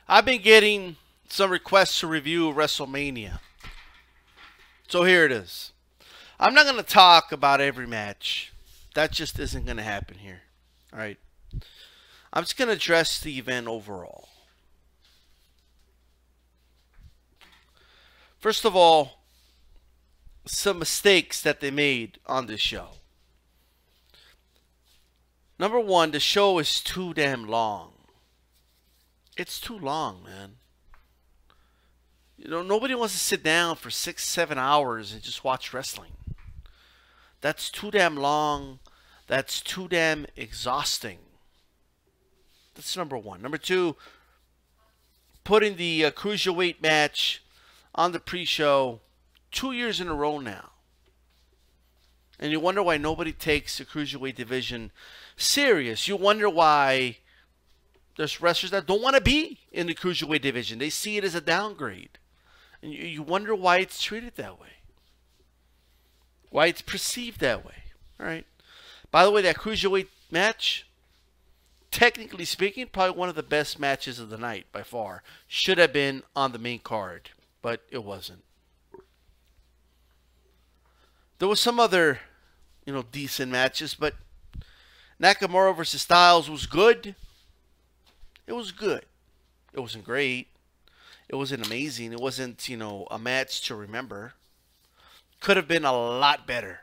I've been getting some requests to review WrestleMania. So here it is. I'm not going to talk about every match. That just isn't going to happen here. All right. I'm just going to address the event overall. First of all, some mistakes that they made on this show. Number one, the show is too damn long. It's too long, man. You know, nobody wants to sit down for 6, 7 hours and just watch wrestling. That's too damn long. That's too damn exhausting. That's number one. Number two, putting the cruiserweight match on the pre-show 2 years in a row now. And you wonder why nobody takes the cruiserweight division serious. You wonder why there's wrestlers that don't want to be in the cruiserweight division. They see it as a downgrade. And you wonder why it's treated that way. Why it's perceived that way. All right. By the way, that cruiserweight match, technically speaking, probably one of the best matches of the night by far. Should have been on the main card, but it wasn't. There was some other, decent matches, but Nakamura versus Styles was good. It was good. It wasn't great. It wasn't amazing. It wasn't, a match to remember. Could have been a lot better.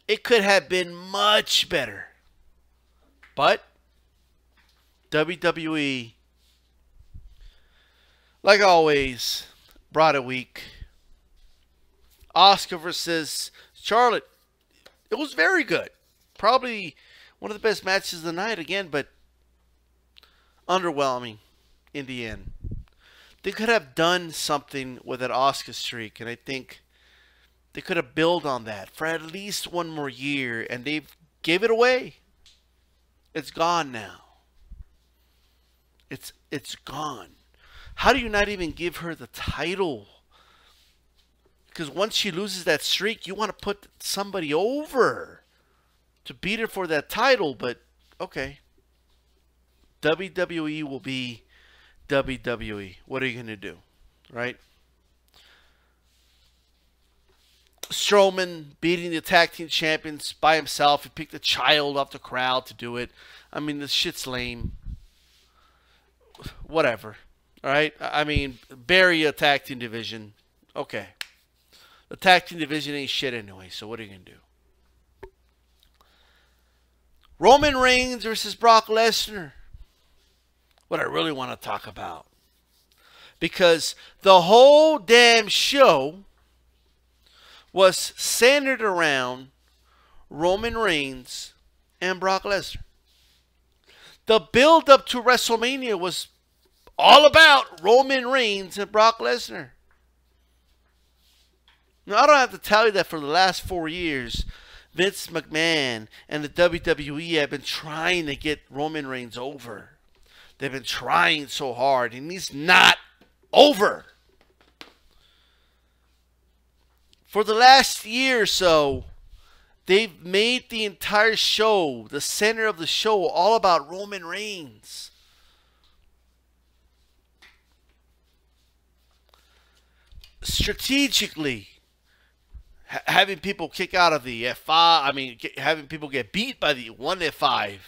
It could have been much better. But WWE, like always, brought it weak. Asuka versus Charlotte. It was very good. Probably one of the best matches of the night again, but underwhelming in the end. They could have done something with that Asuka streak, and I think they could have built on that for at least one more year, and they gave it away. It's gone now. It's gone. How do you not even give her the title? Because once she loses that streak, you want to put somebody over to beat her for that title, but okay. WWE will be WWE. What are you going to do? Right? Strowman beating the tag team champions by himself. He picked a child off the crowd to do it. I mean, this shit's lame. Whatever. All right? I mean, bury a tag team division. Okay. The tag team division ain't shit anyway, so what are you going to do? Roman Reigns versus Brock Lesnar. What I really want to talk about. Because the whole damn show was centered around Roman Reigns and Brock Lesnar. The build up to WrestleMania was all about Roman Reigns and Brock Lesnar. Now, I don't have to tell you that for the last 4 years, Vince McMahon and the WWE have been trying to get Roman Reigns over. They've been trying so hard, and he's not over. For the last year or so, they've made the entire show, the center of the show, all about Roman Reigns. Strategically, having people kick out of the F5, having people get beat by the 1F5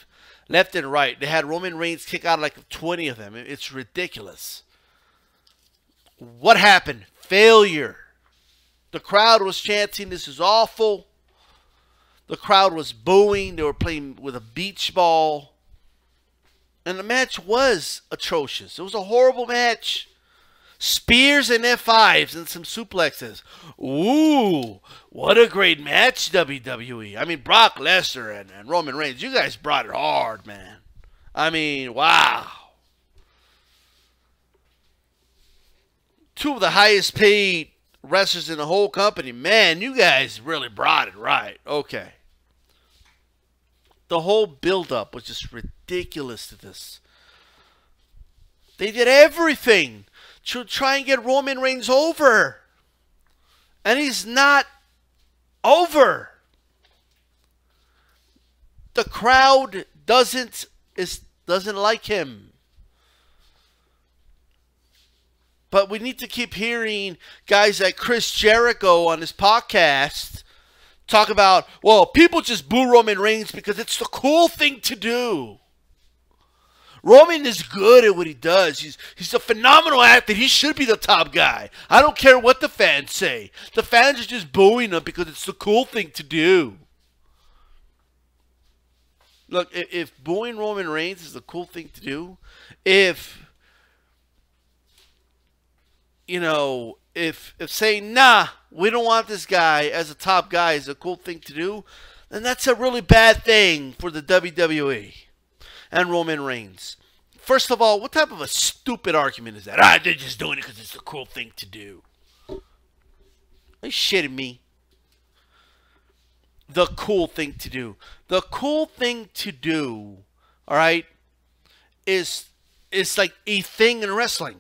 left and right. They had Roman Reigns kick out like 20 of them. It's ridiculous. What happened? Failure. The crowd was chanting, this is awful. The crowd was booing. They were playing with a beach ball. And the match was atrocious. It was a horrible match. Spears and F5s and some suplexes. Ooh, what a great match, WWE. I mean, Brock Lesnar and Roman Reigns, you guys brought it hard, man. I mean, wow. Two of the highest paid wrestlers in the whole company. Man, you guys really brought it right. Okay. The whole build-up was just ridiculous to this. They did everything to try and get Roman Reigns over. And he's not over. The crowd doesn't like him. But we need to keep hearing guys like Chris Jericho on his podcast talk about, well, people just boo Roman Reigns because it's the cool thing to do. Roman is good at what he does. He's a phenomenal athlete. He should be the top guy. I don't care what the fans say. The fans are just booing him because it's the cool thing to do. Look, if booing Roman Reigns is the cool thing to do, if saying, nah, we don't want this guy as a top guy is a cool thing to do, then that's a really bad thing for the WWE and Roman Reigns. First of all, what type of a stupid argument is that? They're just doing it because it's the cool thing to do. Are you shitting me? The cool thing to do. The cool thing to do, all right, is like a thing in wrestling.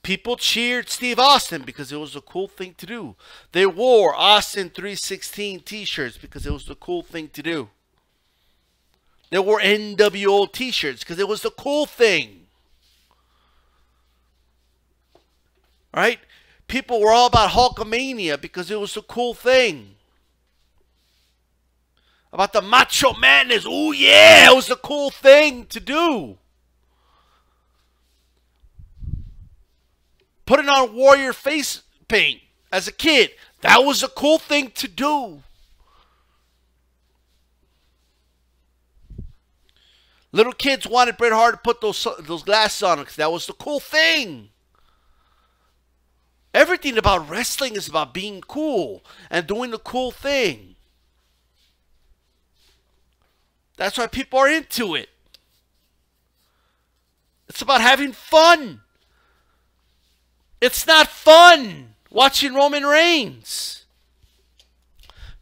People cheered Steve Austin because it was the cool thing to do. They wore Austin 316 t-shirts because it was the cool thing to do. They wore NWO t-shirts because it was the cool thing. All right? People were all about Hulkamania because it was the cool thing. About the Macho Madness. Oh, yeah, it was the cool thing to do. Putting on Warrior face paint as a kid. That was a cool thing to do. Little kids wanted Bret Hart to put those glasses on because that was the cool thing. Everything about wrestling is about being cool and doing the cool thing. That's why people are into it. It's about having fun. It's not fun watching Roman Reigns.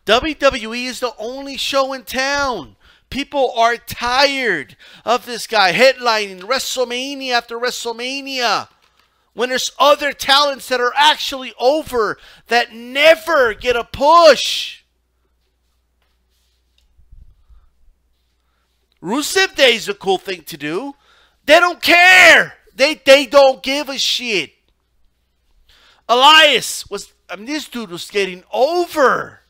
WWE is the only show in town. People are tired of this guy headlining WrestleMania after WrestleMania when there's other talents that are actually over that never get a push. Rusev Day is a cool thing to do. They don't care. They don't give a shit. Elias this dude was getting over.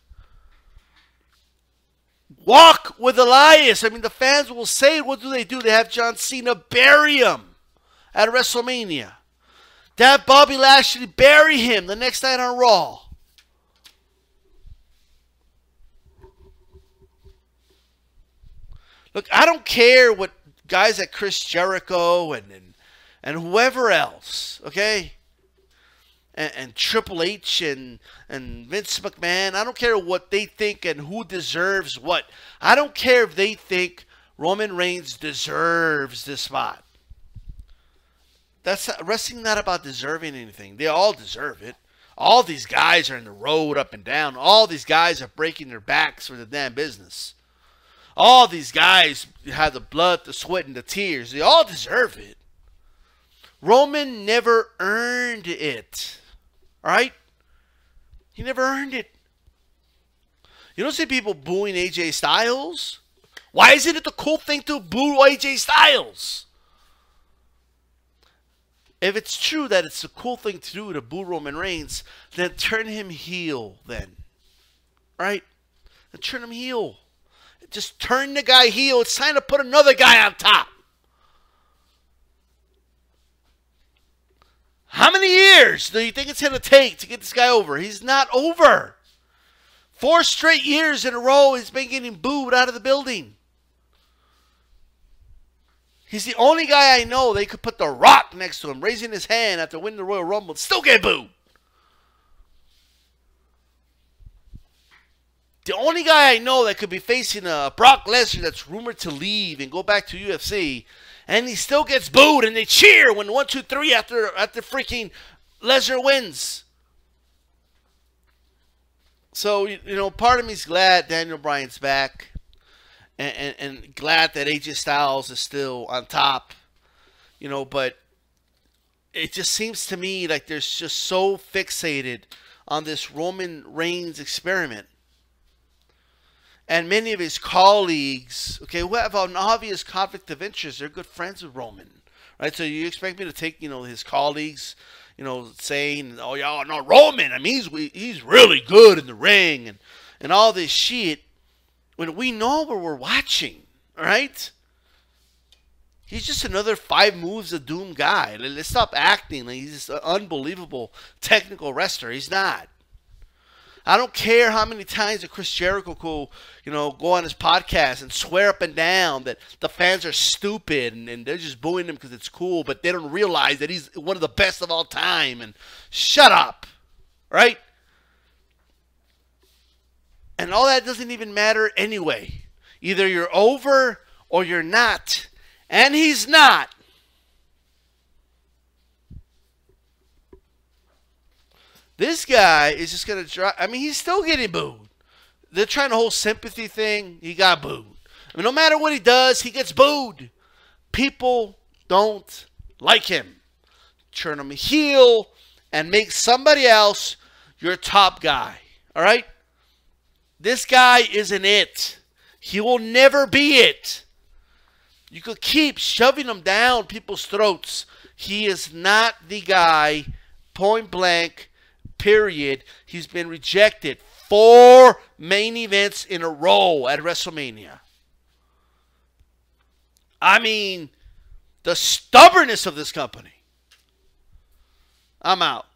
Walk with Elias. The fans will say, what do? They have John Cena bury him at WrestleMania. They have Bobby Lashley bury him the next night on Raw. Look, I don't care what guys like Chris Jericho and whoever else, okay? And Triple H and Vince McMahon. I don't care what they think and who deserves what. I don't care if they think Roman Reigns deserves this spot. Wrestling not about deserving anything. They all deserve it. All these guys are in the road up and down. All these guys are breaking their backs for the damn business. All these guys have the blood, the sweat, and the tears. They all deserve it. Roman never earned it. All right? He never earned it. You don't see people booing AJ Styles? Why isn't it the cool thing to boo AJ Styles? If it's true that it's the cool thing to do to boo Roman Reigns, then turn him heel then. Right? Then turn him heel. Just turn the guy heel. It's time to put another guy on top. How many years do you think it's going to take to get this guy over? He's not over. 4 straight years in a row he's been getting booed out of the building. He's the only guy I know they could put The Rock next to him, raising his hand after winning the Royal Rumble, and still get booed. The only guy I know that could be facing a Brock Lesnar that's rumored to leave and go back to UFC, and he still gets booed, and they cheer when 1, 2, 3 after freaking Lesnar wins. So, part of me is glad Daniel Bryan's back, and glad that AJ Styles is still on top, but it just seems to me like they're just so fixated on this Roman Reigns experiment. And many of his colleagues, who have an obvious conflict of interest, they're good friends with Roman, right? So you expect me to take, his colleagues, saying, oh, y'all, no, Roman, I mean, he's really good in the ring and all this shit, when we know what we're watching, all right? He's just another 5 moves of doom guy. Let's stop acting like he's just an unbelievable technical wrestler. He's not. I don't care how many times that Chris Jericho could, go on his podcast and swear up and down that the fans are stupid and they're just booing him because it's cool, but they don't realize that he's one of the best of all time. And shut up, right? And all that doesn't even matter anyway. Either you're over or you're not. And he's not. This guy is just going to try. I mean, he's still getting booed. They're trying the whole sympathy thing. He got booed. I mean, no matter what he does, he gets booed. People don't like him. Turn him heel and make somebody else your top guy. All right? This guy isn't it. He will never be it. You could keep shoving him down people's throats. He is not the guy, point blank, period. He's been rejected 4 main events in a row at WrestleMania. I mean, the stubbornness of this company. I'm out.